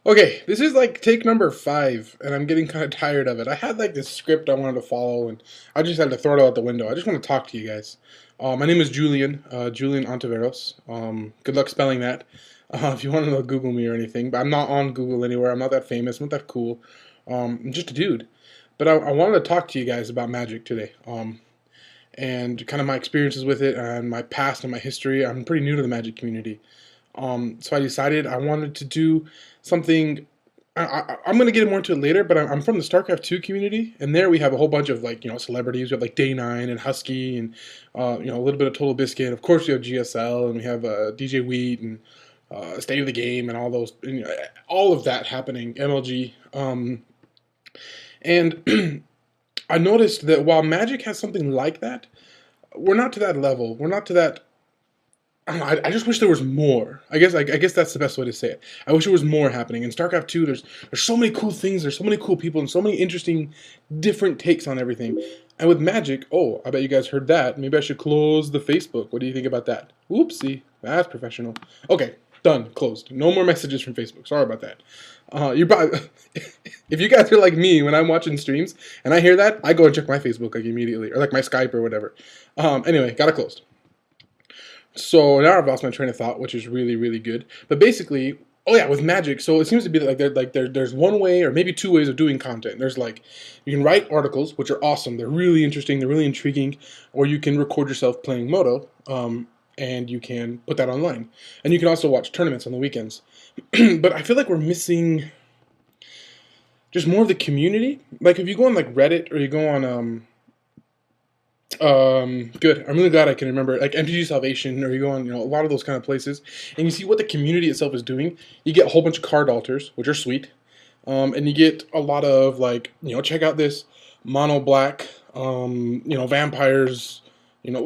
Okay, this is like take number 5, and I'm getting kind of tired of it. I had like this script I wanted to follow, and I just had to throw it out the window. I just want to talk to you guys. My name is Julian, Julian Ontiveros. Good luck spelling that. If you want to Google me or anything, but I'm not on Google anywhere. I'm not that famous. I'm not that cool. I'm just a dude. But I wanted to talk to you guys about magic today, and kind of my experiences with it, and my past and my history. I'm pretty new to the magic community. So I decided I wanted to do something. I'm going to get more into it later, but I'm from the StarCraft 2 community, and there we have a whole bunch of like celebrities. We have like Day9 and Husky, and a little bit of Total Biscuit. And of course, we have GSL, and we have DJ Wheat and State of the Game, and all those, and, all of that happening. MLG, and I noticed that while Magic has something like that, we're not to that level. We're not to that. I don't know. I just wish there was more. I guess that's the best way to say it. I wish there was more happening in StarCraft 2. There's so many cool things. There's so many cool people and so many interesting, different takes on everything. And with Magic, oh, I bet you guys heard that. Maybe I should close the Facebook. What do you think about that? Oopsie, that's professional. Okay, done, closed. No more messages from Facebook. Sorry about that. You probably, if you guys are like me when I'm watching streams and I hear that, I go and check my Facebook like immediately, or like my Skype or whatever. Anyway, got it closed. So now I've lost my train of thought, which is really, really good. But basically, oh yeah, with Magic, so it seems to be like there's one way or maybe two ways of doing content. There's like you can write articles, which are awesome. They're really interesting. They're really intriguing. Or you can record yourself playing Moto, and you can put that online. And you can also watch tournaments on the weekends. But I feel like we're missing just more of the community. Like if you go on like Reddit or you go on good. I'm really glad I can remember like MTG Salvation, or you go on, a lot of those kind of places, and you see what the community itself is doing. You get a whole bunch of card alters, which are sweet, and you get a lot of like, check out this mono black, vampires,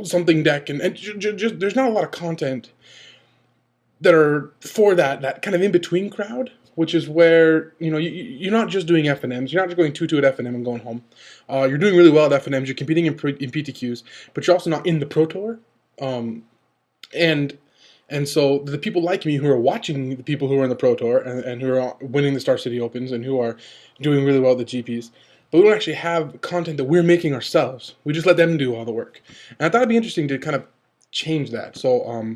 something deck, and just there's not a lot of content that are for that kind of in between crowd, which is where you're not just doing FNMs, you're not just going 2-2 at FNM and going home. You're doing really well at FNMs, you're competing in PTQs, but you're also not in the Pro Tour. And so the people like me who are watching the people who are in the Pro Tour and who are winning the Star City Opens and who are doing really well at the GPs, but we don't actually have content that we're making ourselves. We just let them do all the work. And I thought it'd be interesting to kind of change that. So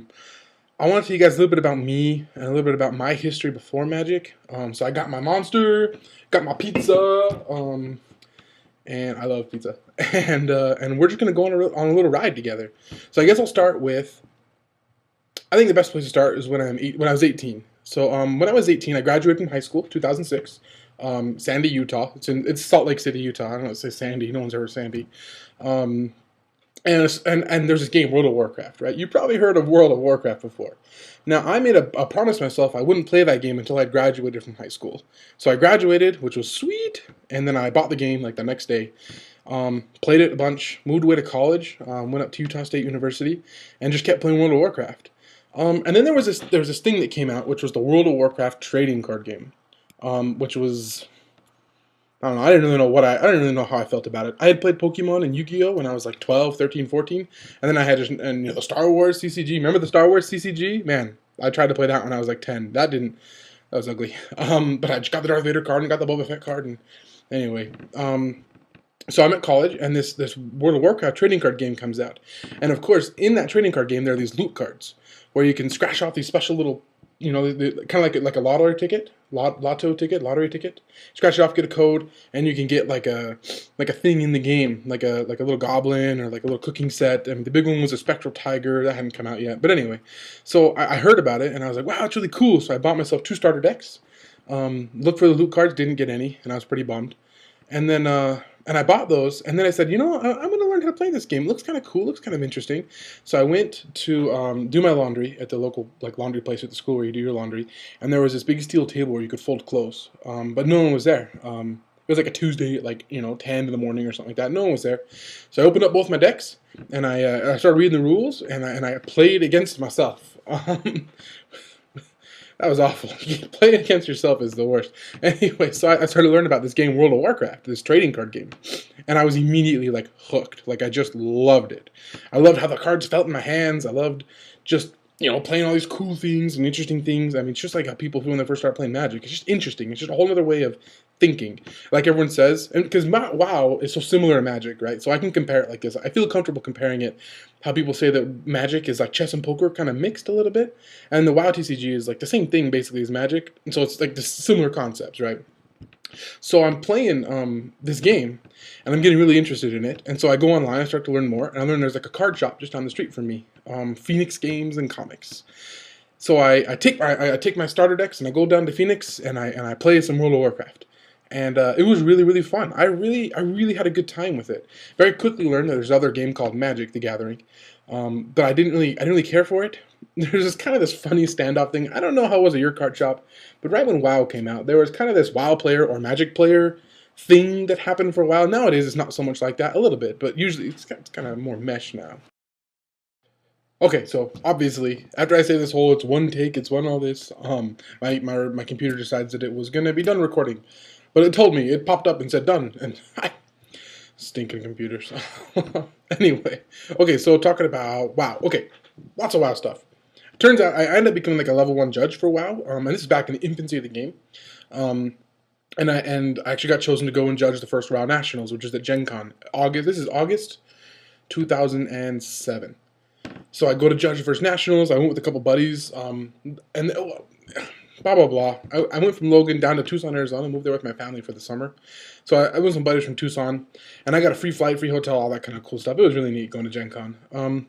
I want to tell you guys a little bit about me and a little bit about my history before Magic. So I got my monster, got my pizza, and I love pizza. And we're just gonna go on a little ride together. So I guess I'll start with. I think the best place to start is when I was 18. So when I was 18, I graduated from high school, 2006. Sandy, Utah. It's Salt Lake City, Utah. I don't know. Say Sandy. No one's ever Sandy. And there's this game, World of Warcraft, right? You probably heard of World of Warcraft before. Now, I made a promise myself I wouldn't play that game until I graduated from high school. So I graduated, which was sweet, and then I bought the game like the next day. Played it a bunch, moved away to college, went up to Utah State University, and just kept playing World of Warcraft. And then there was this thing that came out, which was the World of Warcraft trading card game, which was. I don't know. I didn't really know how I felt about it. I had played Pokemon and Yu-Gi-Oh when I was like 12, 13, 14. And then I had the Star Wars CCG. Remember the Star Wars CCG? Man, I tried to play that when I was like 10. That was ugly. But I just got the Darth Vader card and got the Boba Fett card. And anyway, so I'm at college, and this World of Warcraft trading card game comes out. And of course, in that trading card game, there are these loot cards where you can scratch off these special little, kind of like a lottery ticket. Lottery ticket. Scratch it off, get a code, and you can get like a thing in the game, like a little goblin or like a little cooking set. I mean, the big one was a spectral tiger that hadn't come out yet. But anyway, so I heard about it and I was like, wow, it's really cool. So I bought myself 2 starter decks. Looked for the loot cards, didn't get any, and I was pretty bummed. And then and I bought those, and then I said, I'm going to learn how to play this game. It looks kind of cool, looks kind of interesting. So I went to do my laundry at the local laundry place at the school where you do your laundry, and there was this big steel table where you could fold clothes, but no one was there. It was like a Tuesday at 10 in the morning or something like that. No one was there. So I opened up both my decks, and I started reading the rules, and I played against myself. That was awful. Playing against yourself is the worst. Anyway, so I started learning about this game, World of Warcraft, this trading card game. And I was immediately, hooked. I just loved it. I loved how the cards felt in my hands. I loved just playing all these cool things and interesting things. I mean, it's just like how people feel when they first start playing Magic. It's just interesting. It's just a whole other way of thinking. Like everyone says, and because WoW is so similar to Magic, right? So I can compare it like this. I feel comfortable comparing it. How people say that Magic is like chess and poker, kind of mixed a little bit, and the WoW TCG is like the same thing basically as Magic, and so it's like the similar concepts, right? So I'm playing this game, and I'm getting really interested in it. And so I go online, I start to learn more, and I learn there's like a card shop just down the street from me, Phoenix Games and Comics. So I take my starter decks and I go down to Phoenix and I play some World of Warcraft, and it was really fun. I really had a good time with it. Very quickly learned that there's another game called Magic: The Gathering, but I didn't really care for it. There's this kind of this funny standoff thing. I don't know how it was at your card shop, but right when WoW came out, there was kind of this WoW player or Magic player thing that happened for a while. Nowadays, it's not so much like that, a little bit, but usually it's kind of more mesh now. Okay, so obviously, after I say this whole it's one take, it's one all this, my computer decides that it was gonna be done recording, but it popped up and said done, and I stinking computers. Anyway, okay, so talking about WoW. Okay, lots of WoW stuff. Turns out I ended up becoming like a level 1 judge for WoW, and this is back in the infancy of the game. Um, and I actually got chosen to go and judge the first WoW Nationals, which is at Gen Con. This is August 2007. So I go to judge the first Nationals. I went with a couple buddies, and blah blah blah. I went from Logan down to Tucson, Arizona. Moved there with my family for the summer. So I went with some buddies from Tucson, and I got a free flight, free hotel, all that kind of cool stuff. It was really neat going to Gen Con.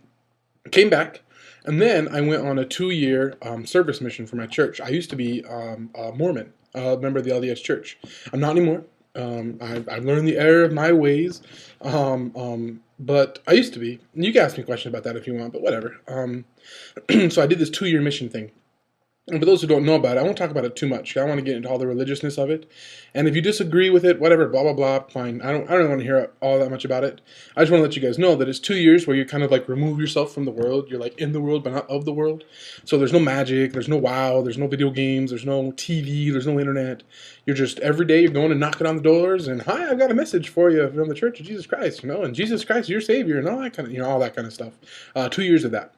Came back, and then I went on a 2-year service mission for my church. I used to be a Mormon, member of the LDS Church. I'm not anymore. I've learned the error of my ways, but I used to be. You can ask me a question about that if you want, but whatever. So I did this 2-year mission thing. And for those who don't know about it, I won't talk about it too much. I don't want to get into all the religiousness of it. And if you disagree with it, whatever, blah blah blah, fine. I don't want to hear all that much about it. I just want to let you guys know that it's 2 years where you kind of like remove yourself from the world. You're like in the world, but not of the world. So there's no magic, there's no WoW, there's no video games, there's no TV, there's no internet. You're just every day you're going and knocking on the doors and hi, I've got a message for you from the Church of Jesus Christ, and Jesus Christ, your Savior, and all that kind of, all that kind of stuff. 2 years of that.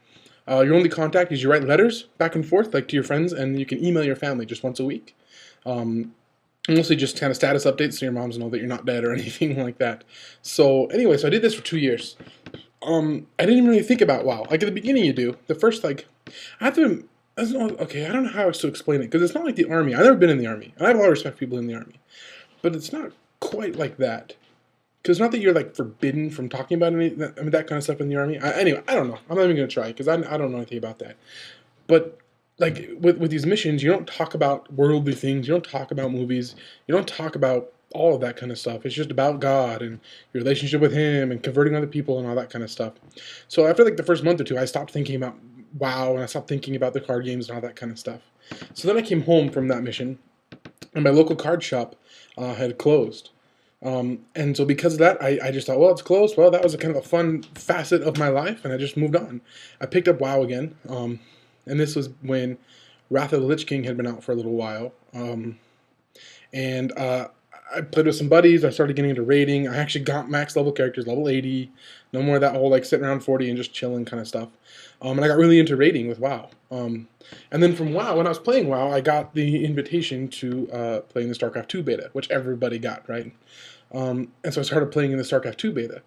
Your only contact is you write letters back and forth, like to your friends, and you can email your family just once a week. Mostly just kind of status updates so your moms know that you're not dead or anything like that. So anyway, so I did this for 2 years. I didn't really think about WoW. Like at the beginning you do. The first, like, I have to, I don't know how else to explain it, because it's not like the Army. I've never been in the Army, and I have a lot of respect for people in the Army. But it's not quite like that. Because not that you're like forbidden from talking about that kind of stuff in the Army. Anyway, I don't know. I'm not even going to try because I don't know anything about that. But like with these missions, you don't talk about worldly things. You don't talk about movies. You don't talk about all of that kind of stuff. It's just about God and your relationship with Him and converting other people and all that kind of stuff. So after like the first month or two, I stopped thinking about WoW and I stopped thinking about the card games and all that kind of stuff. So then I came home from that mission, and my local card shop had closed. And so because of that, I just thought, well, it's closed. Well, that was a kind of a fun facet of my life, and I just moved on. I picked up WoW again, and this was when Wrath of the Lich King had been out for a little while. And I played with some buddies. I started getting into raiding. I actually got max level characters, level 80. No more of that whole like sitting around 40 and just chilling kind of stuff. And I got really into raiding with WoW. And then from WoW, when I was playing WoW, I got the invitation to play in the StarCraft 2 beta, which everybody got, right? And so I started playing in the StarCraft 2 beta.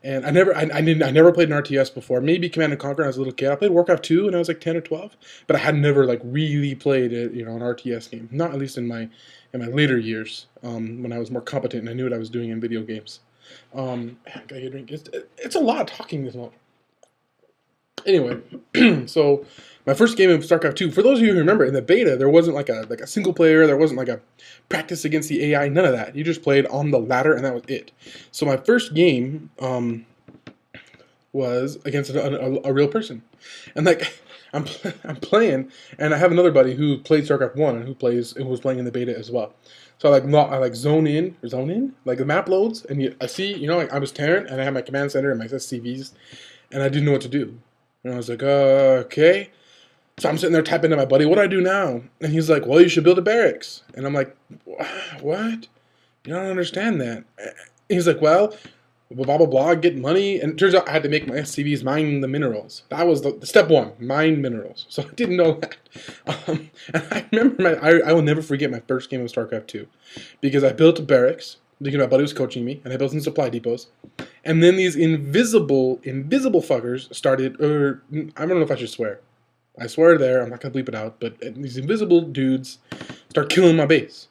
And I never played an RTS before. Maybe Command and Conquer when I was a little kid. I played Warcraft 2 when I was like 10 or 12, but I had never like really played it, an RTS game. Not at least in my later years, when I was more competent and I knew what I was doing in video games. Gotta get a drink. It's a lot of talking this long. Anyway, so my first game of StarCraft 2, for those of you who remember, in the beta, there wasn't like a single player, there wasn't like a practice against the AI, none of that. You just played on the ladder, and that was it. So my first game was against a real person. And like, I'm playing, and I have another buddy who played StarCraft 1 and who was playing in the beta as well. So I zone in, like the map loads, and I see, like I was Terran, and I have my command center and my SCVs, and I didn't know what to do. And I was like, okay. So I'm sitting there typing to my buddy, what do I do now? And he's like, well, you should build a barracks. And I'm like, what? You don't understand that. He's like, well, blah blah blah, get money, and it turns out I had to make my SCVs mine the minerals. That was the step one, mine minerals. So I didn't know that. And I remember I will never forget my first game of StarCraft 2 because I built barracks because my buddy was coaching me, and I built some supply depots. And then these invisible fuckers started, or I don't know if I should swear. I swear there, I'm not gonna bleep it out, but these invisible dudes start killing my base.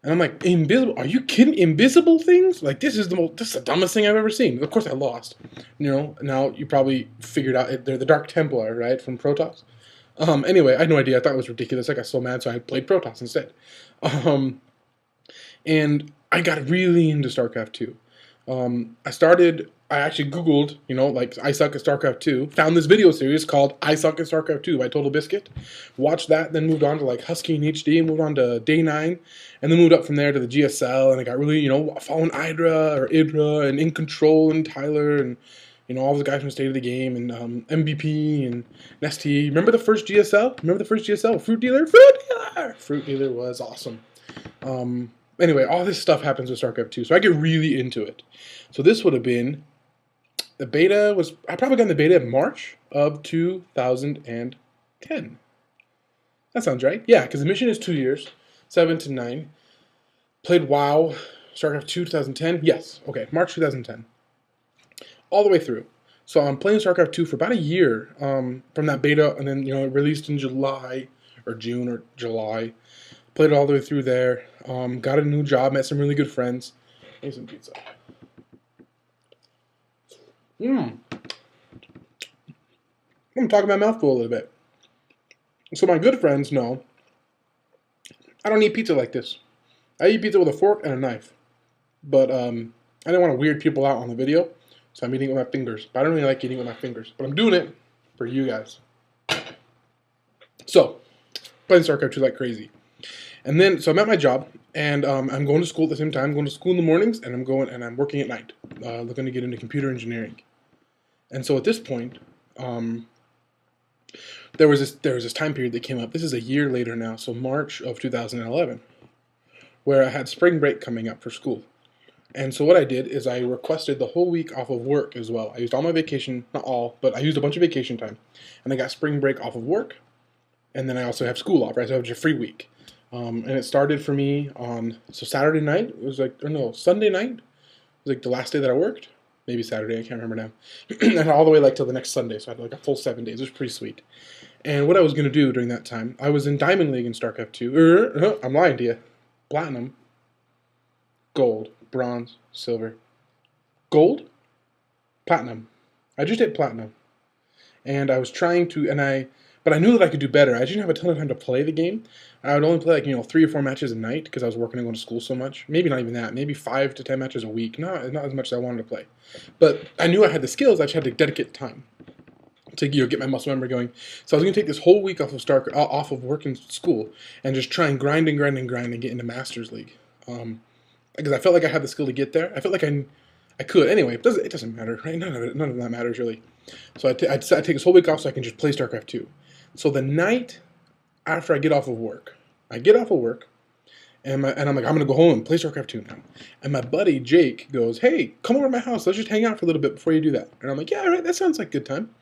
And I'm like, invisible? Are you kidding? Invisible things? Like this is the dumbest thing I've ever seen. Of course I lost. You know, now you probably figured out they're the Dark Templar, right, from Protoss. Anyway, I had no idea. I thought it was ridiculous. I got so mad, so I played Protoss instead. And I got really into StarCraft 2. I actually Googled, you know, like, I suck at StarCraft 2, found this video series called I Suck at StarCraft 2 by Total Biscuit, watched that, then moved on to, like, Husky and HD, moved on to Day 9, and then moved up from there to the GSL, and I got really, you know, following Idra, and In Control, and Tyler, and, you know, all the guys from State of the Game, and MVP, and Nesty. Remember the first GSL? Fruit Dealer? Fruit Dealer was awesome. Anyway, all this stuff happens with StarCraft 2, so I get really into it. So this would have been, the beta was, I probably got in the beta in March of 2010. That sounds right. Yeah, because the mission is 2 years, 7 to 9. Played WoW, StarCraft 2, 2010. Yes, okay, March 2010. All the way through. So I'm playing StarCraft 2 for about a year from that beta, and then, you know, it released in July, or June, or July. Played it all the way through there. Got a new job, met some really good friends. Ate some pizza. I'm talking my mouth full a little bit. So my good friends know I don't eat pizza like this. I eat pizza with a fork and a knife. But I didn't want to weird people out on the video, so I'm eating it with my fingers. But I don't really like eating with my fingers. But I'm doing it for you guys. So, playing StarCraft 2 like crazy. And then, so I'm at my job, and I'm going to school at the same time. I'm going to school in the mornings, and I'm working at night, looking to get into computer engineering. And so at this point, there was this time period that came up. This is a year later now, so March of 2011, where I had spring break coming up for school. And so what I did is I requested the whole week off of work as well. I used all my vacation, not all, but I used a bunch of vacation time, and I got spring break off of work, and then I also have school off, right? So I have a free week. And it started for me on, so Saturday night, it was like, or no, Sunday night, it was like the last day that I worked, maybe Saturday, I can't remember now, and all the way like till the next Sunday, so I had like a full 7 days. It was pretty sweet. And what I was going to do during that time, I was in Diamond League in StarCraft 2, I'm lying to you, Platinum, Gold, Bronze, Silver, Gold, Platinum. I just hit Platinum, and I was trying to, but I knew that I could do better. I didn't have a ton of time to play the game. I would only play like, you know, 3 or 4 matches a night because I was working and going to school so much. Maybe not even that. Maybe 5 to 10 matches a week. Not as much as I wanted to play. But I knew I had the skills. I just had to dedicate time to, you know, get my muscle memory going. So I was going to take this whole week off of work and school and just try and grind and get into Masters League. Because I felt like I had the skill to get there. I felt like I could. Anyway, it doesn't matter, right? None of that matters really. So I decided to take this whole week off so I can just play StarCraft 2. So the night after I get off of work, and I'm like, I'm going to go home and play StarCraft 2 now. And my buddy Jake goes, hey, come over to my house. Let's just hang out for a little bit before you do that. And I'm like, yeah, all right, that sounds like a good time.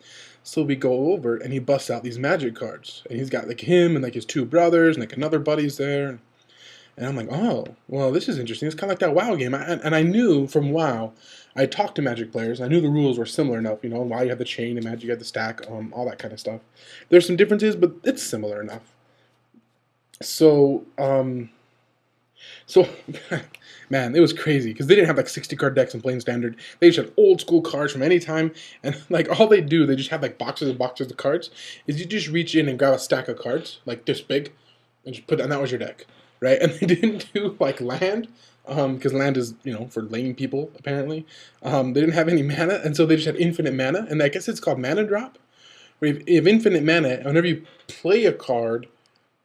So we go over, and he busts out these magic cards. And he's got like him and like his 2 brothers and like another buddy's there. And I'm like, oh, well, this is interesting. It's kind of like that WoW game. And I knew from WoW, I talked to Magic players. I knew the rules were similar enough. You know, WoW you have the chain, and Magic you have the stack, all that kind of stuff. There's some differences, but it's similar enough. So, man, it was crazy because they didn't have like 60 card decks in plain standard. They just had old school cards from any time, and like all they just have like boxes and boxes of cards. Is you just reach in and grab a stack of cards like this big, and just and that was your deck. Right, and they didn't do like land, because land is, you know, for lame people apparently. They didn't have any mana, and so they just had infinite mana, and I guess it's called mana drop. Where you have infinite mana, whenever you play a card,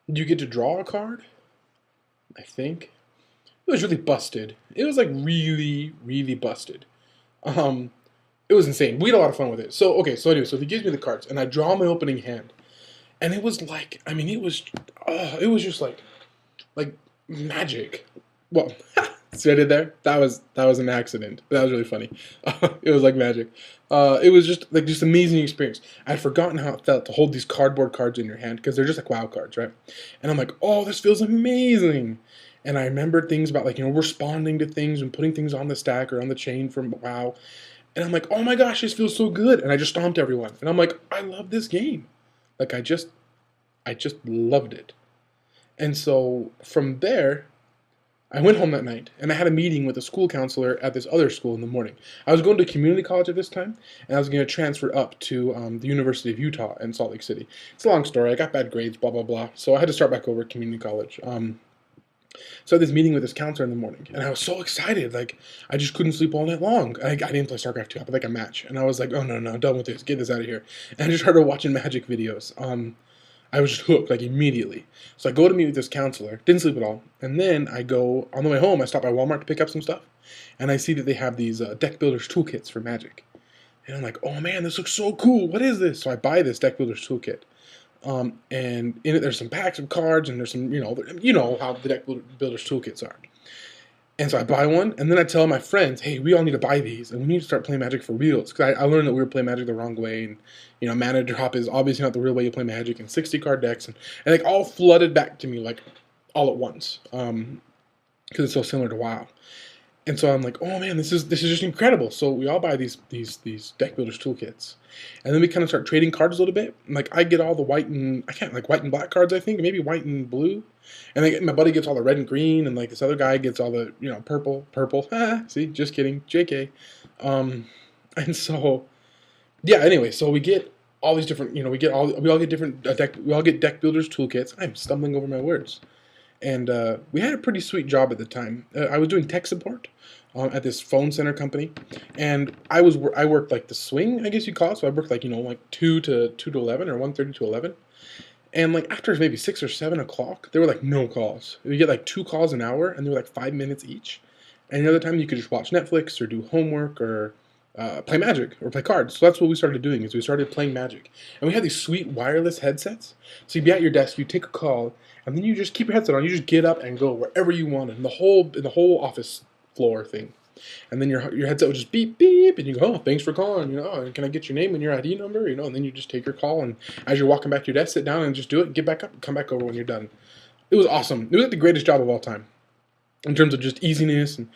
you get to draw a card. I think it was really busted. It was like really, really busted. It was insane. We had a lot of fun with it. So okay, so anyway, so he gives me the cards, and I draw my opening hand, and it was like, it was just like magic. Well, See what I did there? That was an accident. But that was really funny. It was like magic. It was just amazing experience. I'd forgotten how it felt to hold these cardboard cards in your hand because they're just like WoW cards, right? And I'm like, oh, this feels amazing. And I remembered things about like responding to things and putting things on the stack or on the chain from WoW. And I'm like, oh my gosh, this feels so good. And I just stomped everyone. And I'm like, I love this game. Like I just loved it. And so from there, I went home that night and I had a meeting with a school counselor at this other school in the morning. I was going to community college at this time, and I was going to transfer up to the University of Utah in Salt Lake City. It's a long story. I got bad grades, blah, blah, blah. So I had to start back over at community college. So I had this meeting with this counselor in the morning, and I was so excited. Like, I just couldn't sleep all night long. I didn't play StarCraft 2. I played like a match. And I was like, oh, no, no, done with this. Get this out of here. And I just started watching Magic videos. I was just hooked, like, immediately. So I go to meet with this counselor. Didn't sleep at all. And then I go, on the way home, I stop by Walmart to pick up some stuff. And I see that they have these deck builders toolkits for Magic. And I'm like, oh, man, this looks so cool. What is this? So I buy this deck builders toolkit. And in it, there's some packs of cards, and there's some, you know how the deck builders toolkits are. And so I buy one, and then I tell my friends, hey, we all need to buy these, and we need to start playing Magic for reals. Because I learned that we were playing Magic the wrong way, and, mana drop is obviously not the real way you play Magic, and 60-card decks, and like all flooded back to me, like, all at once. Because it's so similar to WoW. And so I'm like, oh man, this is just incredible. So we all buy these deck builders toolkits, and then we kind of start trading cards a little bit. Like I get all the white and black cards, I think, maybe white and blue, and my buddy gets all the red and green, and like this other guy gets all the purple. See, just kidding, JK. And so yeah. Anyway, so we get all these different, we all get different deck builders toolkits. I'm stumbling over my words. And we had a pretty sweet job at the time. I was doing tech support at this phone center company, and I worked like the swing, I guess you call it. So I worked like 2 to 11 or 1:30 to 11, and like after maybe 6 or 7 o'clock, there were like no calls. You get like 2 calls an hour, and they were like 5 minutes each. And the other time you could just watch Netflix or do homework or play Magic or play cards. So that's what we started doing is we started playing Magic, and we had these sweet wireless headsets. So you'd be at your desk, you take a call, and then you just keep your headset on. You just get up and go wherever you wanted in the whole office floor thing. And then your headset would just beep beep, and you go, oh, thanks for calling. Can I get your name and your ID number? And then you just take your call, and as you're walking back to your desk, sit down and just do it. Get back up, and come back over when you're done. It was awesome. It was like the greatest job of all time in terms of just easiness, and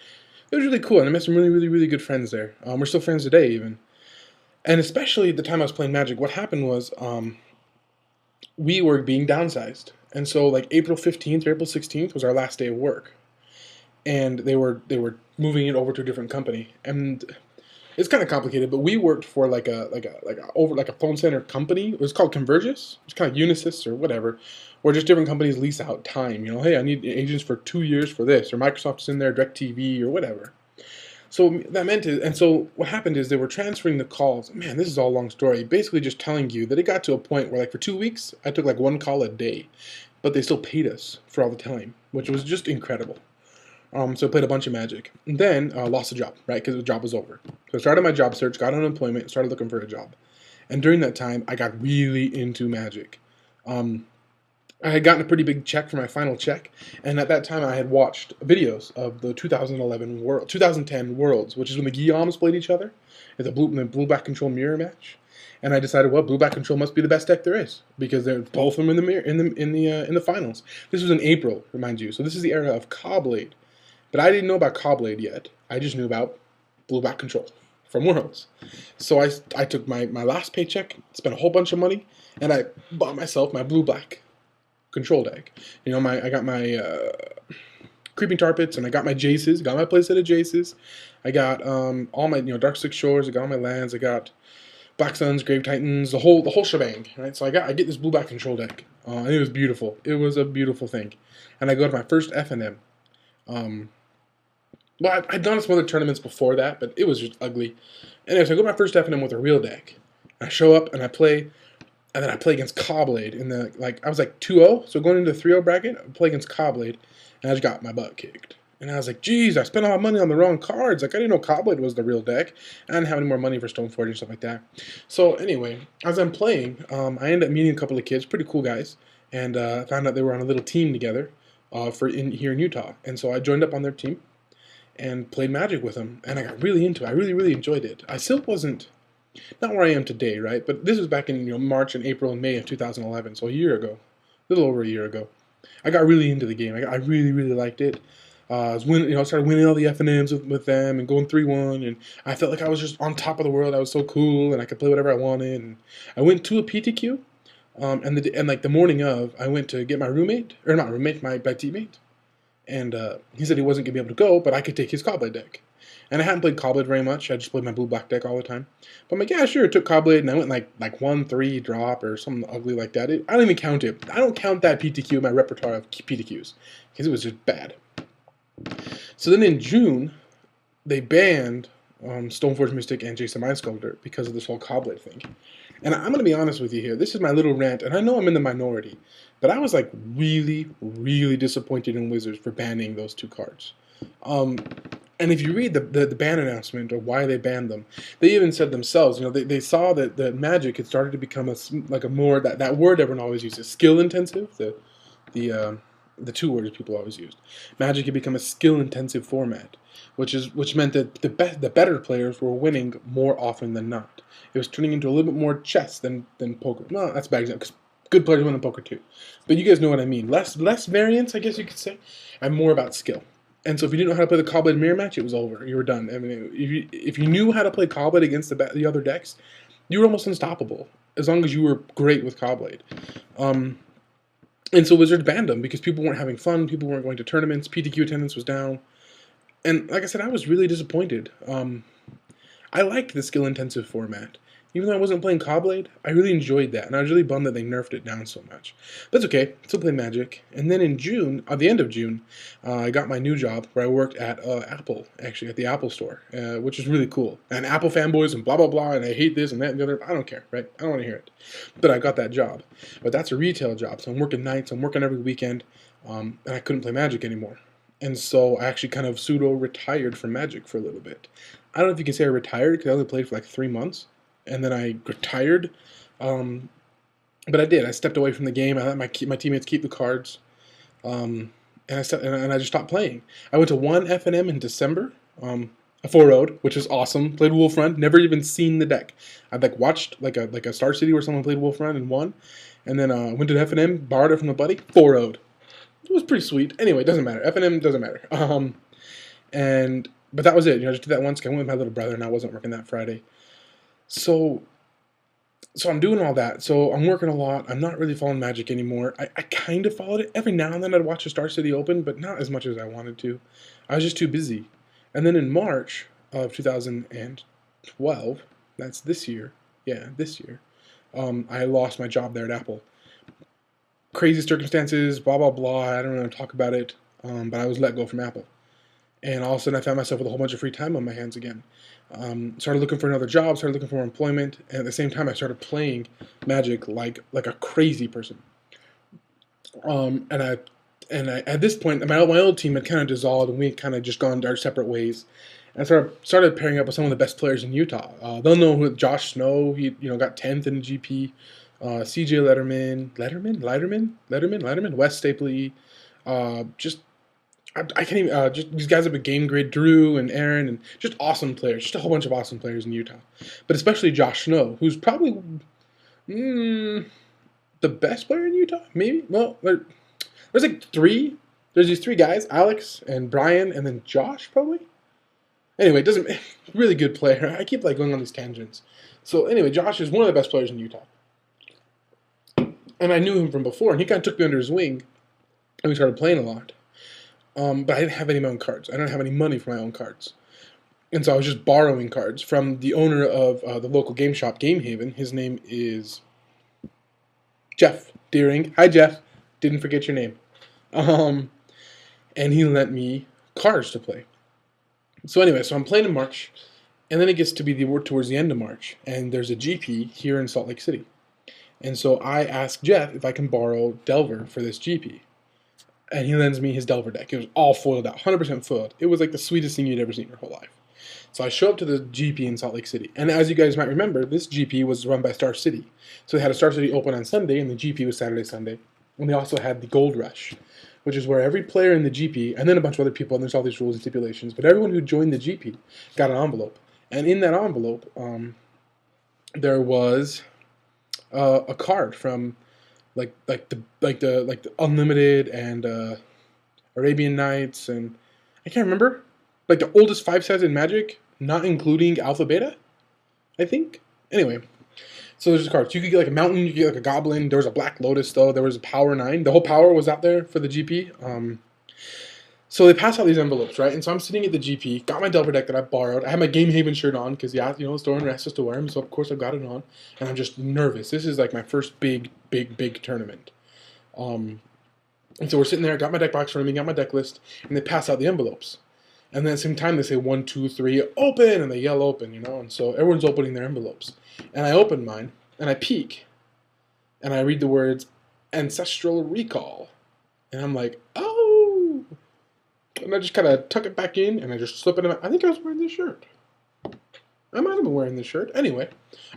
it was really cool. And I met some really, really, really good friends there. We're still friends today, even. And especially at the time I was playing Magic, what happened was we were being downsized. And so like April 15th or April 16th was our last day of work. And they were moving it over to a different company. And it's kind of complicated, but we worked for like a phone center company. It was called Convergys. It's kind of Unisys or whatever, where just different companies lease out time. Hey, I need agents for 2 years for this, or Microsoft's in there, DirecTV or whatever. So that meant it, and so what happened is they were transferring the calls. Man, this is all a long story. Basically just telling you that it got to a point where like for 2 weeks, I took like 1 call a day, but they still paid us for all the time, which was just incredible. So I played a bunch of Magic, and then lost the job, right, because the job was over. So I started my job search, got unemployment, started looking for a job. And during that time, I got really into Magic. I had gotten a pretty big check for my final check, and at that time I had watched videos of the 2010 Worlds, which is when the Guillaumes played each other. It's a blue-black control mirror match, and I decided, well, blue-black control must be the best deck there is because they're both of them in the finals. This was in April, remind you, so this is the era of Caw-Blade, but I didn't know about Caw-Blade yet. I just knew about blue-black control from Worlds. So I took my last paycheck, spent a whole bunch of money, and I bought myself my blue-black control deck. I got my Creeping Tar Pits, and I got my Jaces, got my playset of Jaces. I got all my Dark Six Shores, I got all my lands, I got Black Suns, Grave Titans, the whole shebang, right? So I get this blue black control deck. And it was beautiful. It was a beautiful thing. And I go to my first F&M. Well, I'd done some other tournaments before that, but it was just ugly. Anyway, so I go to my first F&M with a real deck. I show up and I play. And then I play against Caw-Blade in I was like 2-0, so going into the 3-0 bracket, I play against Caw-Blade, and I just got my butt kicked. And I was like, geez, I spent all my money on the wrong cards. Like, I didn't know Caw-Blade was the real deck. I didn't have any more money for Stoneforge and stuff like that. So anyway, as I'm playing, I ended up meeting a couple of kids, pretty cool guys, and found out they were on a little team together here in Utah. And so I joined up on their team. and played Magic with him, and I got really into it. I really, really enjoyed it. I still wasn't, not where I am today, right? But this was back in March and April and May of 2011, so a year ago, a little over a year ago. I got really into the game. I really, really liked it. I was winning, I started winning all the FNMs with them and going 3-1, and I felt like I was just on top of the world. I was so cool, and I could play whatever I wanted. And I went to a PTQ, and like the morning of, I went to get my roommate, or not roommate, my teammate, and he said he wasn't gonna be able to go, but I could take his Cobblade deck. And I hadn't played Cobblade very much. I just played my blue-black deck all the time. But I'm like, yeah, sure. I took Cobblade, and I went like 1-3 drop or something ugly like that. I don't even count it. I don't count that PTQ in my repertoire of PTQs because it was just bad. So then in June, they banned Stoneforge Mystic and Jason Mind Sculptor because of this whole Cobblade thing. And I'm going to be honest with you here. This is my little rant, and I know I'm in the minority, but I was like really, really disappointed in Wizards for banning those two cards. And if you read the ban announcement or why they banned them, they even said themselves, they saw that the Magic had started to become a more that word everyone always uses, skill intensive. The two words people always used. Magic had become a skill intensive format, which meant that the better players were winning more often than not. It was turning into a little bit more chess than poker. No, that's a bad example because good players win in poker too. But you guys know what I mean. Less variance, I guess you could say, and more about skill. And so if you didn't know how to play the Cobblade mirror match, it was over. You were done. I mean, if you knew how to play Cobblade against the other decks, you were almost unstoppable as long as you were great with Cobblade. And so Wizards banned them because people weren't having fun. People weren't going to tournaments. PTQ attendance was down. And like I said, I was really disappointed. I liked the skill-intensive format. Even though I wasn't playing Cobblade, I really enjoyed that, and I was really bummed that they nerfed it down so much. But it's okay, still playing Magic. And then in June, at the end of June, I got my new job where I worked at Apple, actually, at the Apple store, which is really cool. And Apple fanboys and blah, blah, blah, and I hate this and that and the other. I don't care, right? I don't want to hear it. But I got that job. But that's a retail job, so I'm working nights, I'm working every weekend, and I couldn't play Magic anymore. And so I actually kind of pseudo-retired from Magic for a little bit. I don't know if you can say I retired, because I only played for like 3 months. And then I retired, but I did. I stepped away from the game. I let my teammates keep the cards, and I just stopped playing. I went to one FNM in December, a 4-0'd, which was awesome. Played Wolf Run. Never even seen the deck. I'd watched like a Star City where someone played Wolf Run and won, and then went to the FNM, borrowed it from a buddy, 4-0'd. It was pretty sweet. Anyway, it doesn't matter. FNM doesn't matter. But that was it. I just did that once. I went with my little brother, and I wasn't working that Friday. So I'm doing all that. So I'm working a lot. I'm not really following Magic anymore. I kind of followed it. Every now and then I'd watch a Star City Open, but not as much as I wanted to. I was just too busy. And then in March of 2012, that's this year, I lost my job there at Apple. Crazy circumstances, blah, blah, blah. I don't want to talk about it, but I was let go from Apple. And all of a sudden I found myself with a whole bunch of free time on my hands again. Started looking for another job, started looking for more employment, and at the same time I started playing Magic like a crazy person. And I at this point my old team had kind of dissolved, and we had kind of just gone our separate ways. And I started pairing up with some of the best players in Utah. They'll know who Josh Snow. He got 10th in the GP. CJ Letterman, Wes Stapley, I can't even, just these guys have a game grid, Drew and Aaron, and just awesome players, just a whole bunch of awesome players in Utah. But especially Josh Snow, who's probably the best player in Utah, maybe? Well, there's like three. There's these three guys, Alex and Brian, and then Josh, probably. Anyway, really good player. I keep going on these tangents. So anyway, Josh is one of the best players in Utah. And I knew him from before, and he kind of took me under his wing, and we started playing a lot. But I didn't have any of my own cards. I didn't have any money for my own cards. And so I was just borrowing cards from the owner of the local game shop, Game Haven. His name is Jeff Deering. Hi, Jeff. Didn't forget your name. And he lent me cards to play. So anyway, so I'm playing in March, and then it gets to be towards the end of March, and there's a GP here in Salt Lake City. And so I asked Jeff if I can borrow Delver for this GP. And he lends me his Delver deck. It was all foiled out, 100% foiled. It was like the sweetest thing you'd ever seen in your whole life. So I show up to the GP in Salt Lake City. And as you guys might remember, this GP was run by Star City. So they had a Star City Open on Sunday, and the GP was Saturday, Sunday. And they also had the Gold Rush, which is where every player in the GP, and then a bunch of other people, and there's all these rules and stipulations, but everyone who joined the GP got an envelope. And in that envelope, there was a card from like the Unlimited and Arabian Nights, and I can't remember, like the oldest 5 sets in Magic, not including Alpha Beta, I think. Anyway, so there's cards. You could get like a mountain, you could get like a goblin. There was a Black Lotus though. There was a Power 9. The whole power was out there for the GP. So they pass out these envelopes, right? And so I'm sitting at the GP, got my Delver deck that I borrowed. I had my Game Haven shirt on because, yeah, you know, the store owner asked us to wear them, so of course I got it on. And I'm just nervous. This is like my first big tournament. And so we're sitting there, got my deck box for me, got my deck list, and they pass out the envelopes. And then at the same time, they say 1, 2, 3, open, and they yell open, you know? And so everyone's opening their envelopes. And I open mine, and I peek, and I read the words, Ancestral Recall. And I'm like, oh! And I just kind of tuck it back in, and I just slip it in my... I think I was wearing this shirt. I might have been wearing this shirt. Anyway,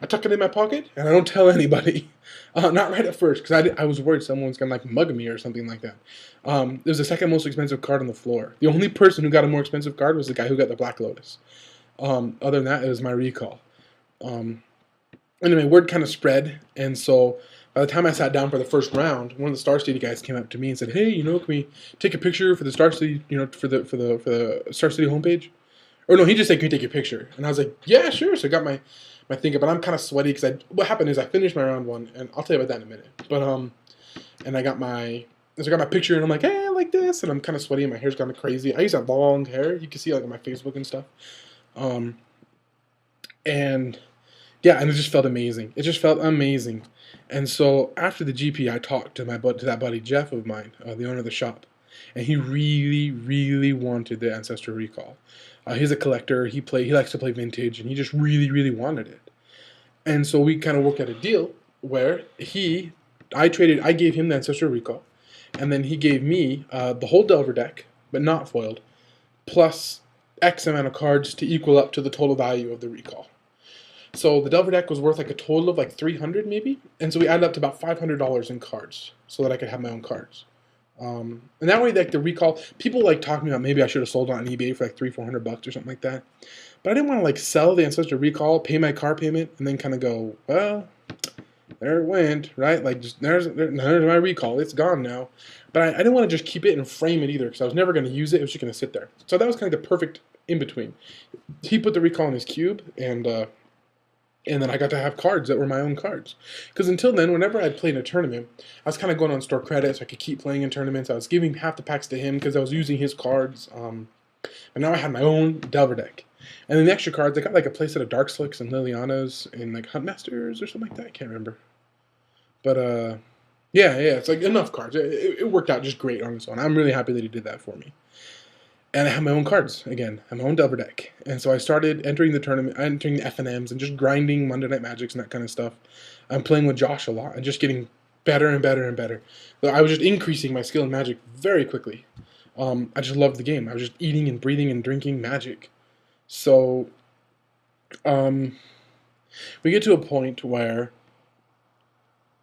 I tuck it in my pocket, and I don't tell anybody. Not right at first, because I was worried someone's going to, like, mug me or something like that. It was the second most expensive card on the floor. The only person who got a more expensive card was the guy who got the Black Lotus. Other than that, it was my recall. Anyway, word kind of spread, and so... By the time I sat down for the first round, one of the Star City guys came up to me and said, "Hey, you know, can we take a picture for the Star City, you know, for the Star City homepage?" Or no, he just said, "Can we take your picture?" And I was like, "Yeah, sure." So I got my thing up, but I'm kind of sweaty because what happened is I finished my round 1, and I'll tell you about that in a minute. But and I got my picture, and I'm like, "Hey, I like this," and I'm kind of sweaty, and my hair's kind of crazy. I used to have long hair. You can see like on my Facebook and stuff. And yeah, and it just felt amazing. It just felt amazing. And so after the GP, I talked to that buddy Jeff of mine, the owner of the shop, and he really wanted the Ancestral Recall. He's a collector. He likes to play vintage, and he just really wanted it. And so we kind of worked out a deal where I gave him the Ancestral Recall, and then he gave me the whole Delver deck, but not foiled, plus X amount of cards to equal up to the total value of the recall. So the Delver deck was worth like a total of like $300 maybe, and so we added up to about $500 in cards so that I could have my own cards. And that way, like the recall, people like talking about maybe I should have sold it on eBay for like $300-400 or something like that. But I didn't want to like sell the Ancestral Recall, pay my car payment, and then kind of go, well, there it went, right? Like just there's my recall, it's gone now. But I didn't want to just keep it and frame it either because I was never going to use it. It was just going to sit there. So that was kind of the perfect in between. He put the recall in his cube, and then I got to have cards that were my own cards. Because until then, whenever I'd play in a tournament, I was kind of going on store credit so I could keep playing in tournaments. I was giving half the packs to him because I was using his cards. And now I had my own Delver deck. And then the extra cards, I got like a playset of Dark Slicks and Lilianas and like Huntmasters or something like that. I can't remember. But yeah, it's like enough cards. It worked out just great on its own. I'm really happy that he did that for me. And I have my own cards again. I have my own Delver deck. And so I started entering the tournament, entering the FNMs, and just grinding Monday Night Magics and that kind of stuff. I'm playing with Josh a lot and just getting better and better and better. I was just increasing my skill in Magic very quickly. I just loved the game. I was just eating and breathing and drinking Magic. So we get to a point where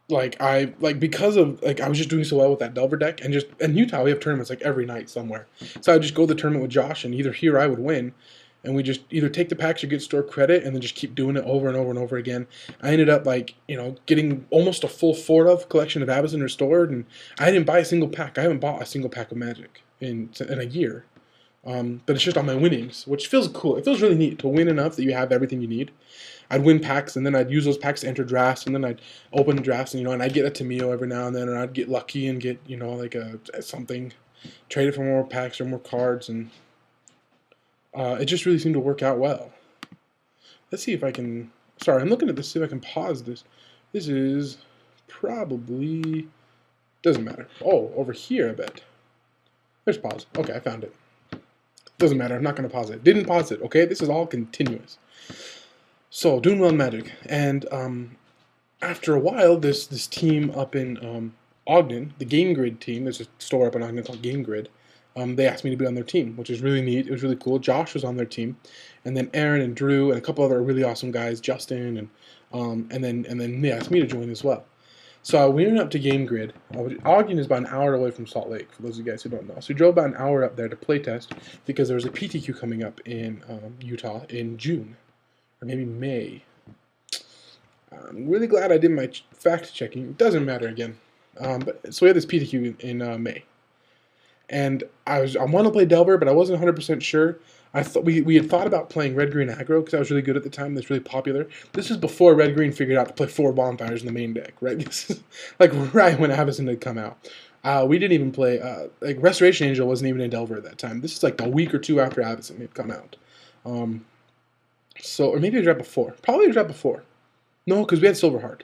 because of I was just doing so well with that Delver deck, and in Utah we have tournaments like every night somewhere. So I would just go to the tournament with Josh, and either he or I would win, and we just either take the packs or get store credit, and then just keep doing it over and over and over again. I ended up getting almost a full collection of Abyssin Restored, and I didn't buy a single pack. I haven't bought a single pack of Magic in a year. But it's just on my winnings, which feels cool. It feels really neat to win enough that you have everything you need. I'd win packs, and then I'd use those packs to enter drafts, and then I'd open drafts, and I'd get a Tameo every now and then, or I'd get lucky and get like something, trade it for more packs or more cards, and it just really seemed to work out well. Let's see if I can. Sorry, I'm looking at this. See if I can pause this. This is probably doesn't matter. Oh, over here, I bet. There's pause. Okay, I found it. Doesn't matter. I'm not going to pause it. Didn't pause it. Okay, this is all continuous. So, doing well in Magic, and after a while, this team up in Ogden, the Game Grid team, there's a store up in Ogden called Game Grid, they asked me to be on their team, which is really neat. It was really cool. Josh was on their team, and then Aaron and Drew and a couple other really awesome guys, Justin, and then they asked me to join as well. So we went up to Game Grid. Ogden is about an hour away from Salt Lake, for those of you guys who don't know. So we drove about an hour up there to play test because there was a PTQ coming up in Utah in June, or maybe May. I'm really glad I did my fact checking. It doesn't matter again. So we had this PTQ in May, and I want to play Delver, but I wasn't 100% sure. I thought we had thought about playing Red Green Aggro because I was really good at the time. That's really popular. This is before Red Green figured out to play 4 bonfires in the main deck, right? This is like right when Avacyn had come out. We didn't even play like Restoration Angel wasn't even in Delver at that time. This is like the week or two after Avacyn had come out. Or maybe it was right before. Probably it was right before. No, because we had Silverheart.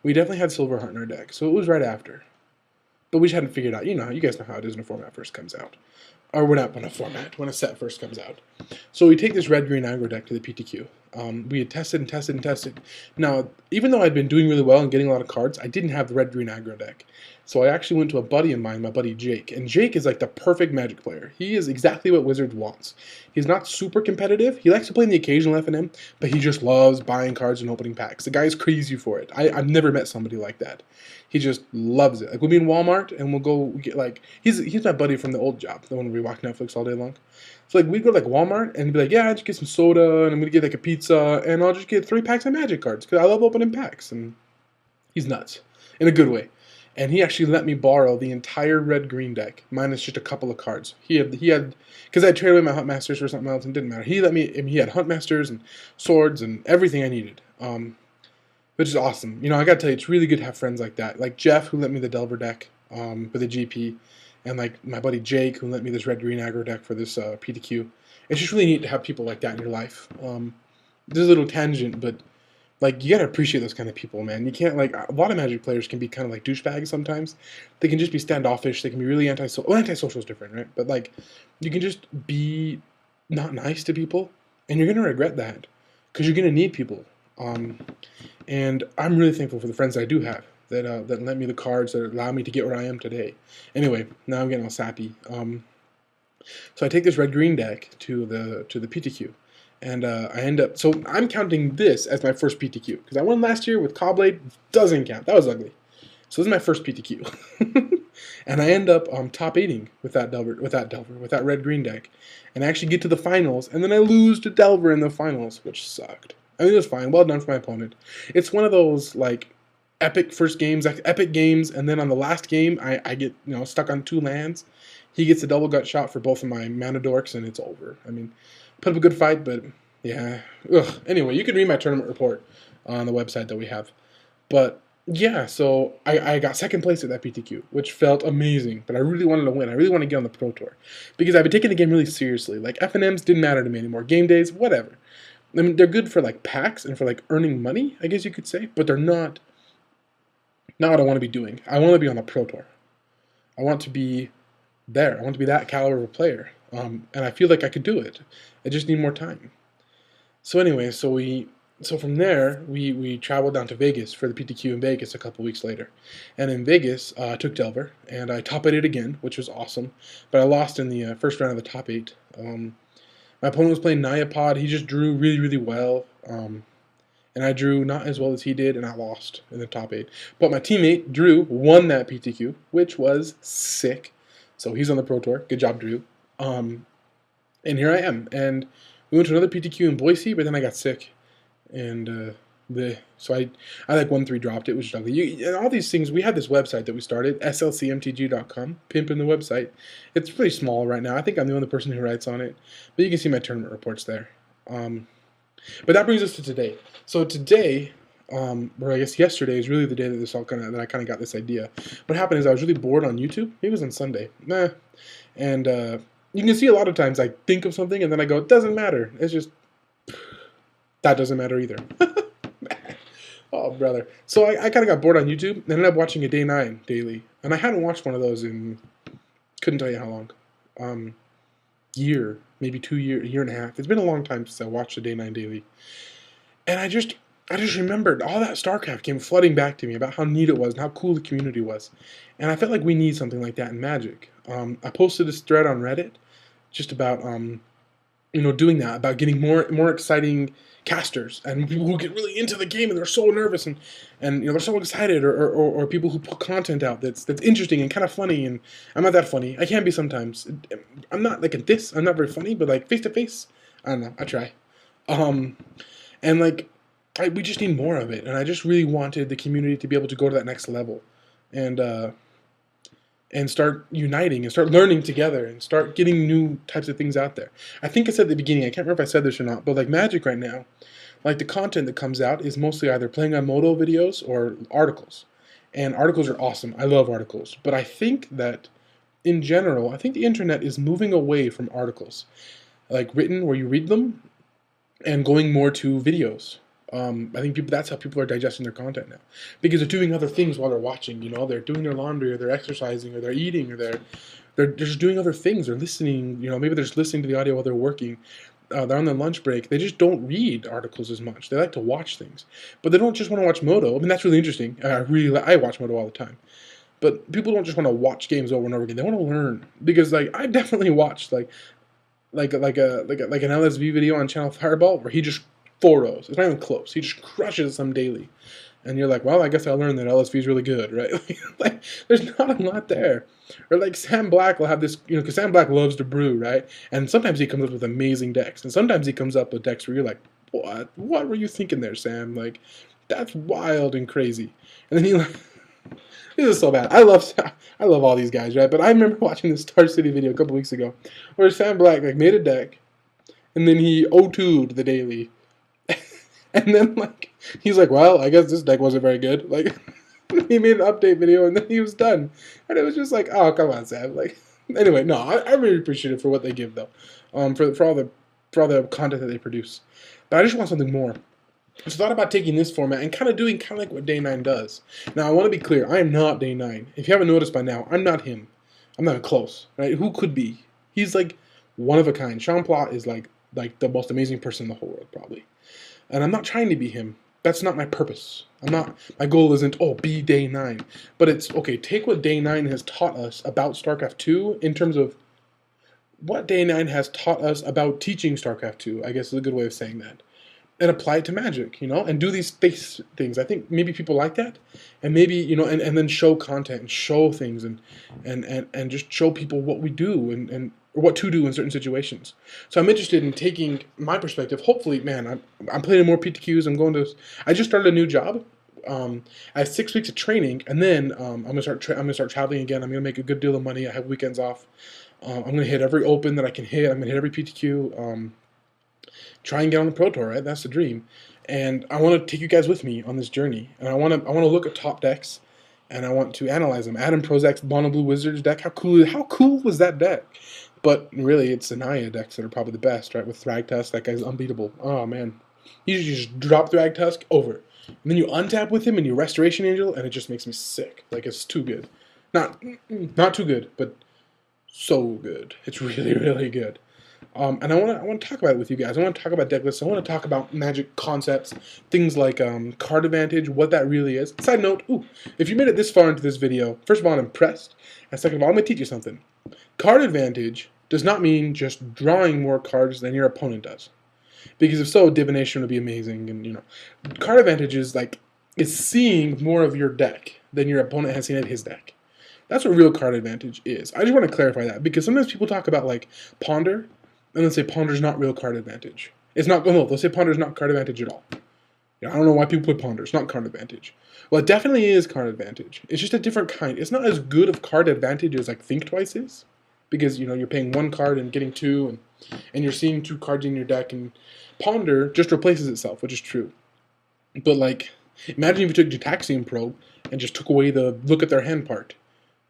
We definitely had Silverheart in our deck, so it was right after. But we just hadn't figured out. You guys know how it is when a format first comes out. Or when a set first comes out. So we take this red-green aggro deck to the PTQ. We had tested and tested and tested. Now, even though I'd been doing really well and getting a lot of cards, I didn't have the red-green aggro deck. So I actually went to a buddy of mine, my buddy Jake. And Jake is like the perfect Magic player. He is exactly what Wizards wants. He's not super competitive. He likes to play in the occasional FNM, but he just loves buying cards and opening packs. The guy's crazy for it. I've never met somebody like that. He just loves it. Like, we'll be in Walmart and we'll go get like he's my buddy from the old job, the one where we watch Netflix all day long. So like we'd go to like Walmart and be like, yeah, I'll just get some soda and I'm gonna get like a pizza and I'll just get 3 packs of Magic cards because I love opening packs. And he's nuts in a good way. And he actually let me borrow the entire red-green deck, minus just a couple of cards. He had because I traded away my Huntmasters for something else and it didn't matter. He let me. He had Huntmasters and swords and everything I needed. Which is awesome. I gotta tell you, it's really good to have friends like that. Like Jeff, who lent me the Delver deck for the GP, and like my buddy Jake, who lent me this red-green aggro deck for this PTQ. It's just really neat to have people like that in your life. This is a little tangent, but like you gotta appreciate those kind of people, man. You can't a lot of Magic players can be kind of like douchebags sometimes. They can just be standoffish. They can be really antisocial. Well, antisocial is different, right? But like you can just be not nice to people, and you're gonna regret that because you're gonna need people. And I'm really thankful for the friends I do have that lent me the cards that allow me to get where I am today. Anyway, now I'm getting all sappy. So I take this red-green deck to the PTQ, and I end up. So I'm counting this as my first PTQ because I won last year with Cobblade. Doesn't count. That was ugly. So this is my first PTQ, and I end up top 8ing with that red-green deck, and I actually get to the finals, and then I lose to Delver in the finals, which sucked. I mean, it was fine. Well done for my opponent. It's one of those, like, epic first games, like epic games, and then on the last game, I get, stuck on 2 lands. He gets a double gut shot for both of my mana dorks, and it's over. I mean, put up a good fight, but, yeah. Ugh. Anyway, you can read my tournament report on the website that we have. But, yeah, so I got second place at that PTQ, which felt amazing, but I really wanted to win. I really wanted to get on the Pro Tour, because I've been taking the game really seriously. Like, FNMs didn't matter to me anymore. Game days, whatever. I mean, they're good for, like, packs and for, like, earning money, I guess you could say. But they're not what I want to be doing. I want to be on the Pro Tour. I want to be there. I want to be that caliber of a player. And I feel like I could do it. I just need more time. So anyway, so from there, we traveled down to Vegas for the PTQ in Vegas a couple weeks later. And in Vegas, I took Delver, and I top 8'd again, which was awesome. But I lost in the first round of the top 8. My opponent was playing Nyapod. He just drew really, really well. And I drew not as well as he did, and I lost in the top 8. But my teammate, Drew, won that PTQ, which was sick. So he's on the Pro Tour. Good job, Drew. And here I am. And we went to another PTQ in Boise, but then I got sick. And so I like 1-3 dropped it, which is ugly. And all these things, we had this website that we started, slcmtg.com, pimping the website. It's really small right now. I think I'm the only person who writes on it, but you can see my tournament reports there. But that brings us to today. So today, or I guess yesterday is really the day that that I kind of got this idea. What happened is I was really bored on YouTube. Maybe it was on Sunday. And you can see a lot of times I think of something and then I go, it doesn't matter. It's just, that doesn't matter either. Oh, brother. So I kind of got bored on YouTube and ended up watching a Day 9 daily. And I hadn't watched one of those in, couldn't tell you how long. Year, maybe 2 years, a year and a half. It's been a long time since I watched a Day 9 daily. And I just remembered all that StarCraft came flooding back to me about how neat it was and how cool the community was. And I felt like we need something like that in Magic. I posted this thread on Reddit just about doing that, about getting more exciting casters and people who get really into the game and they're so nervous and they're so excited, or people who put content out that's interesting and kind of funny. And I'm not that funny. I can be sometimes. I'm not like I'm not very funny, but like face to face, I don't know. I try. Um, and like we just need more of it. And I just really wanted the community to be able to go to that next level, and start uniting and start learning together and start getting new types of things out there. I think I said at the beginning, I can't remember if I said this or not, but like Magic right now, like the content that comes out is mostly either playing on Moto videos or articles. And articles are awesome. I love articles. But I think that in general, I think the internet is moving away from articles, like written where you read them, and going more to videos. I think that's how people are digesting their content now, because they're doing other things while they're watching. They're doing their laundry, or they're exercising, or they're eating, or they're just doing other things. They're listening. Maybe they're just listening to the audio while they're working. They're on their lunch break. They just don't read articles as much. They like to watch things, but they don't just want to watch Moto. I mean, that's really interesting. I watch Moto all the time. But people don't just want to watch games over and over again. They want to learn, because like I definitely watched like an LSV video on Channel Fireball where he just 4-0s. It's not even close. He just crushes some daily. And you're like, well, I guess I learned that LSV is really good, right? like, there's not a lot there. Or like Sam Black will have this, because Sam Black loves to brew, right? And sometimes he comes up with amazing decks. And sometimes he comes up with decks where you're like, what? What were you thinking there, Sam? Like, that's wild and crazy. And then he like, this is so bad. I love all these guys, right? But I remember watching this Star City video a couple weeks ago where Sam Black like made a deck, and then he O2'd the daily. And then like he's like, well, I guess this deck wasn't very good. Like he made an update video and then he was done. And it was just like, oh, come on, Sam. Like anyway, no, I really appreciate it for what they give though. For all the content that they produce. But I just want something more. So I thought about taking this format and doing like what Day 9 does. Now I want to be clear, I am not Day 9. If you haven't noticed by now, I'm not him. I'm not close, right? Who could be? He's like one of a kind. Sean Plott is like the most amazing person in the whole world, probably. And I'm not trying to be him. That's not my purpose. My goal isn't, be Day 9. But it's, okay, take what Day 9 has taught us about StarCraft 2 in terms of what Day 9 has taught us about teaching StarCraft 2, I guess is a good way of saying that, and apply it to Magic, and do these face things. I think maybe people like that, and maybe, and then show content and show things and just show people what we do and what to do in certain situations. So I'm interested in taking my perspective. Hopefully, man, I'm playing more PTQs. I just started a new job. I have 6 weeks of training, and then I'm gonna start traveling again. I'm gonna make a good deal of money. I have weekends off. I'm gonna hit every open that I can hit. I'm gonna hit every PTQ. Try and get on the Pro Tour, right? That's the dream. And I want to take you guys with me on this journey. And I want to look at top decks, and I want to analyze them. Adam Prozac's Mono Blue Wizards deck. How cool was that deck? But really, it's Anaya decks that are probably the best, right? With Thragtusk, that guy's unbeatable. Oh man, you just drop Thragtusk over, and then you untap with him and you Restoration Angel, and it just makes me sick. Like, it's too good. Not too good, but so good. It's really, really good. And I want to talk about it with you guys. I want to talk about deck lists. I want to talk about Magic concepts, things like card advantage, what that really is. Side note, if you made it this far into this video, first of all, I'm impressed. And second of all, I'm going to teach you something. Card advantage does not mean just drawing more cards than your opponent does. Because if so, divination would be amazing. And, card advantage is seeing more of your deck than your opponent has seen of his deck. That's what real card advantage is. I just want to clarify that, because sometimes people talk about Ponder, and then say Ponder's not real card advantage. It's not. No, they'll say Ponder's not card advantage at all. I don't know why people play Ponder. It's not card advantage. Well, it definitely is card advantage. It's just a different kind. It's not as good of card advantage as Think Twice is, because you're paying 1 card and getting 2, and you're seeing 2 cards in your deck, and Ponder just replaces itself, which is true. But imagine if you took Gitaxian Probe and just took away the look at their hand part.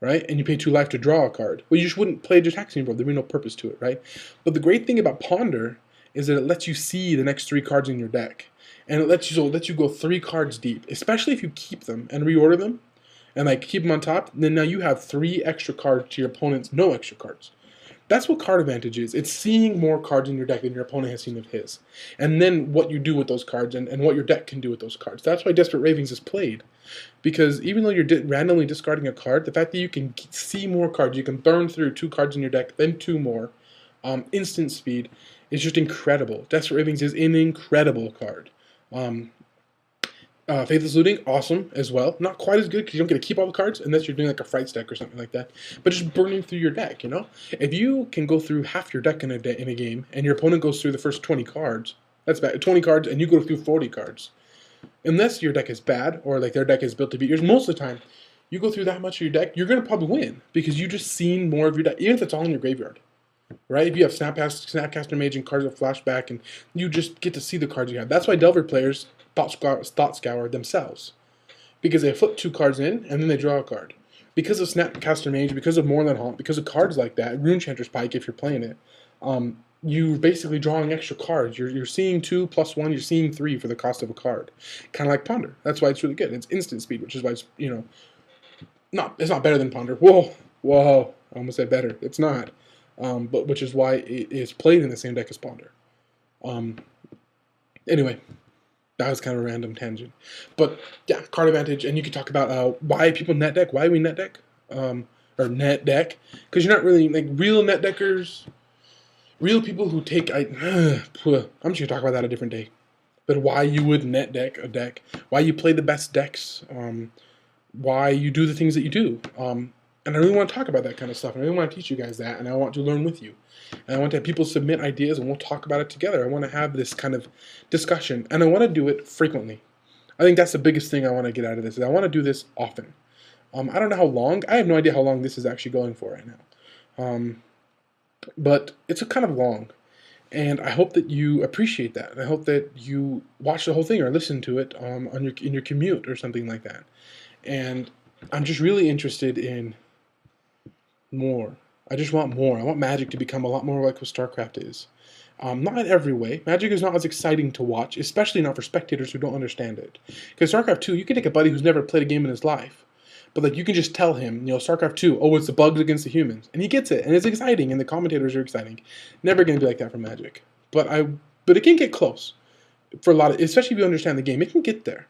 Right? And you pay 2 life to draw a card. Well, you just wouldn't play Gitaxian Probe. There'd be no purpose to it, right? But the great thing about Ponder is that it lets you see the next 3 cards in your deck. And it lets you go 3 cards deep, especially if you keep them and reorder them and keep them on top. Then now you have 3 extra cards to your opponent's no extra cards. That's what card advantage is. It's seeing more cards in your deck than your opponent has seen of his. And then what you do with those cards and what your deck can do with those cards. That's why Desperate Ravings is played. Because even though you're randomly discarding a card, the fact that you can see more cards, you can burn through 2 cards in your deck, then 2 more, Instant Speed is just incredible. Desperate Ravings is an incredible card. Faithless Looting, awesome as well. Not quite as good because you don't get to keep all the cards unless you're doing like a Frights deck or something like that. But just burning through your deck, you know? If you can go through half your deck in a game and your opponent goes through the first 20 cards, that's bad. 20 cards and you go through 40 cards. Unless your deck is bad or like their deck is built to beat yours, most of the time, you go through that much of your deck, you're going to probably win because you just seen more of your deck, even if it's all in your graveyard. Right? If you have Snapcaster Mage and cards of Flashback, and you just get to see the cards you have. That's why Delver players thought scour themselves. Because they flip 2 cards in, and then they draw a card. Because of Snapcaster Mage, because of Moorland Haunt, because of cards like that, Runechanter's Pike, if you're playing it, you're basically drawing extra cards. You're seeing 2 plus 1, you're seeing 3 for the cost of a card. Kind of like Ponder. That's why it's really good. It's instant speed, which is why it's, it's not better than Ponder. Whoa, I almost said better. It's not. But which is why it is played in the same deck as Ponder. Anyway, that was kind of a random tangent. But yeah, card advantage, and you could talk about why people net deck, why we net deck, or net deck, because you're not really like real net deckers, real people who take. I'm just gonna talk about that a different day. But why you would net deck a deck, why you play the best decks, why you do the things that you do. And I really want to talk about that kind of stuff. And I really want to teach you guys that. And I want to learn with you. And I want to have people submit ideas and we'll talk about it together. I want to have this kind of discussion. And I want to do it frequently. I think that's the biggest thing I want to get out of this. Is I want to do this often. I don't know how long. I have no idea how long this is actually going for right now. But it's kind of long. And I hope that you appreciate that. And I hope that you watch the whole thing or listen to it in your commute or something like that. And I'm just really interested in more. I just want more. I want Magic to become a lot more like what StarCraft is. Not in every way. Magic is not as exciting to watch, especially not for spectators who don't understand it. Because StarCraft 2, you can take a buddy who's never played a game in his life, but like you can just tell him, StarCraft 2, oh, it's the bugs against the humans, and he gets it, and it's exciting, and the commentators are exciting. Never going to be like that for Magic, but it can get close for a lot of, especially if you understand the game, it can get there,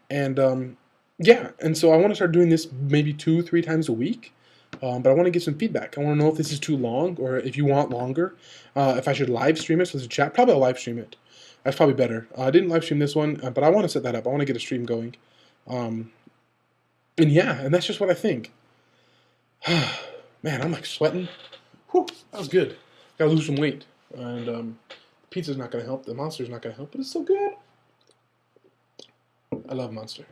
and yeah, and so I want to start doing this maybe 2-3 times a week. But I want to get some feedback. I want to know if this is too long or if you want longer. If I should live stream it so there's a chat. Probably I'll live stream it. That's probably better. I didn't live stream this one, but I want to set that up. I want to get a stream going. And yeah, and that's just what I think. Man, I'm like sweating. Whew, that was good. Gotta lose some weight. And pizza's not going to help. The Monster's not going to help, but it's so good. I love Monster.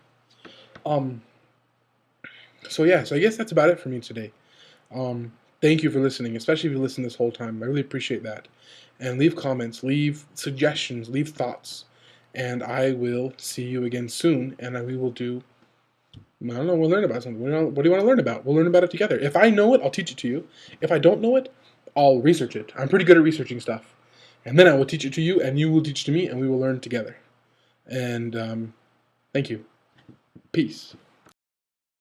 So yeah, so I guess that's about it for me today. Thank you for listening, especially if you listened this whole time. I really appreciate that. And leave comments, leave suggestions, leave thoughts. And I will see you again soon, and we will do, I don't know, we'll learn about something. What do you want to learn about? We'll learn about it together. If I know it, I'll teach it to you. If I don't know it, I'll research it. I'm pretty good at researching stuff. And then I will teach it to you, and you will teach it to me, and we will learn together. And thank you. Peace.